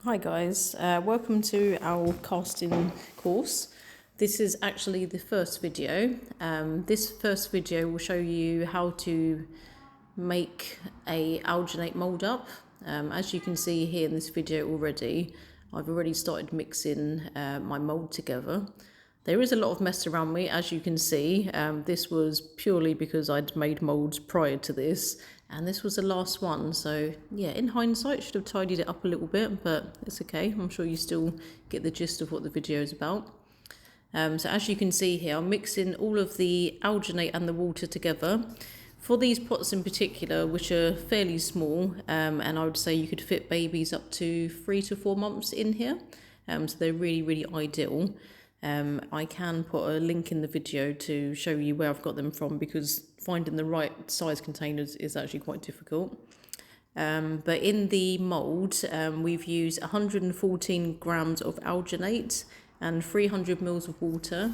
Hi guys, welcome to our casting course. This is actually the first video. This first video will show you how to make a alginate mould up. As you can see here in this video already, I've already started mixing my mould together. There is a lot of mess around me, as you can see. This was purely because I'd made moulds prior to this, and this was the last one. So yeah, in hindsight, should have tidied it up a little bit, but it's okay. I'm sure you still get the gist of what the video is about. So as you can see here, I'm mixing all of the alginate and the water together. For these pots in particular, which are fairly small, and I would say you could fit babies up to 3 to 4 months in here, so they're really, really ideal. I can put a link in the video to show you where I've got them from, because finding the right size containers is actually quite difficult. But in the mould, we've used 114 grams of alginate and 300 mils of water.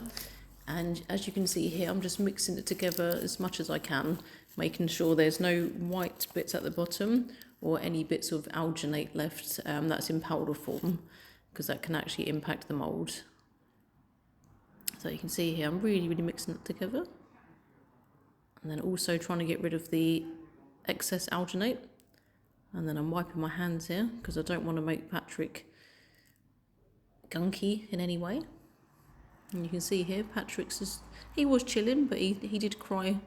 And as you can see here, I'm just mixing it together as much as I can, making sure there's no white bits at the bottom or any bits of alginate left that's in powder form, because that can actually impact the mould. So you can see here, I'm really, really mixing it together. And then also trying to get rid of the excess alginate. And then I'm wiping my hands here, because I don't want to make Patrick gunky in any way. And you can see here, he was chilling, but he did cry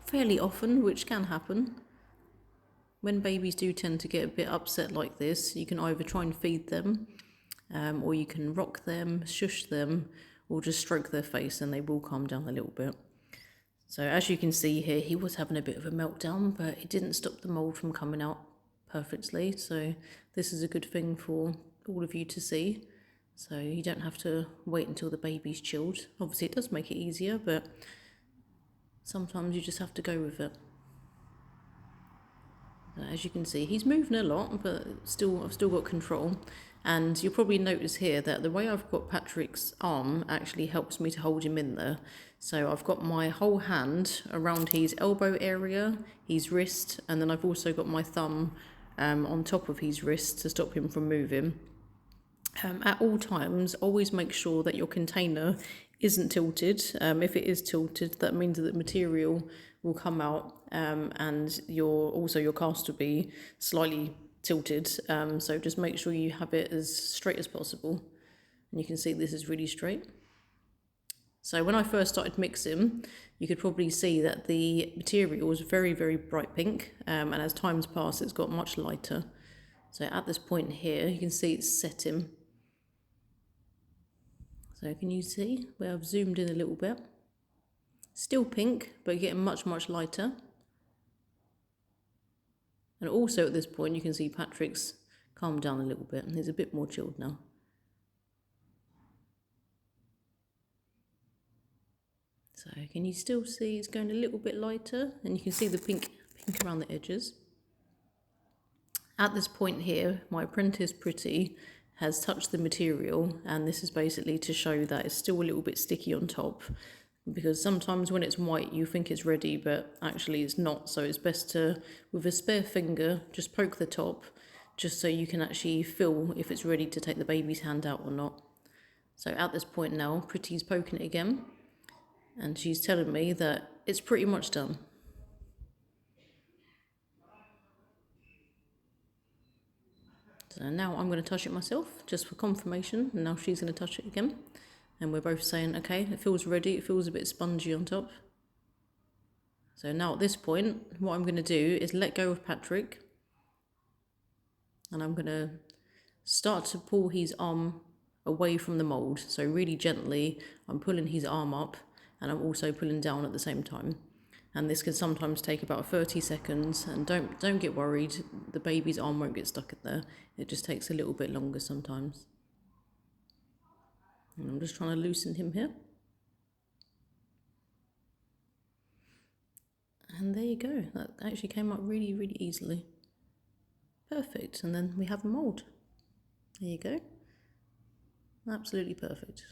fairly often, which can happen. When babies do tend to get a bit upset like this, you can either try and feed them, or you can rock them, shush them, or just stroke their face and they will calm down a little bit. So as you can see here, he was having a bit of a meltdown, but it didn't stop the mould from coming out perfectly. So this is a good thing for all of you to see. So you don't have to wait until the baby's chilled. Obviously it does make it easier, but sometimes you just have to go with it. As you can see, he's moving a lot, but I've still got control. And you'll probably notice here that the way I've got Patrick's arm actually helps me to hold him in there. So I've got my whole hand around his elbow area, his wrist, and then I've also got my thumb on top of his wrist to stop him from moving. At all times, always make sure that your container isn't tilted. If it is tilted, that means that the material will come out, and your cast will be slightly tilted. So just make sure you have it as straight as possible. And you can see this is really straight. So when I first started mixing, you could probably see that the material was very, very bright pink, and as time's passed, it's got much lighter. So at this point here, you can see it's setting. So can you see where I've zoomed in a little bit? Still pink, but getting much, much lighter. And also at this point, you can see Patrick's calmed down a little bit, and he's a bit more chilled now. So can you still see it's going a little bit lighter? And you can see the pink around the edges. At this point here, my apprentice Pretty has touched the material, and this is basically to show that it's still a little bit sticky on top, because sometimes when it's white you think it's ready, but actually it's not. So it's best to, with a spare finger, just poke the top, just so you can actually feel if it's ready to take the baby's hand out or not. So at this point now, Pretty's poking it again, and she's telling me that it's pretty much done. So now I'm going to touch it myself, just for confirmation, and now she's going to touch it again. And we're both saying, okay, it feels ready, it feels a bit spongy on top. So now at this point, what I'm going to do is let go of Patrick. And I'm going to start to pull his arm away from the mould. So really gently, I'm pulling his arm up, and I'm also pulling down at the same time. And this can sometimes take about 30 seconds, and don't get worried, the baby's arm won't get stuck in there. It just takes a little bit longer sometimes. And I'm just trying to loosen him here. And there you go, that actually came up really, really easily. Perfect, and then we have a mould. There you go. Absolutely perfect.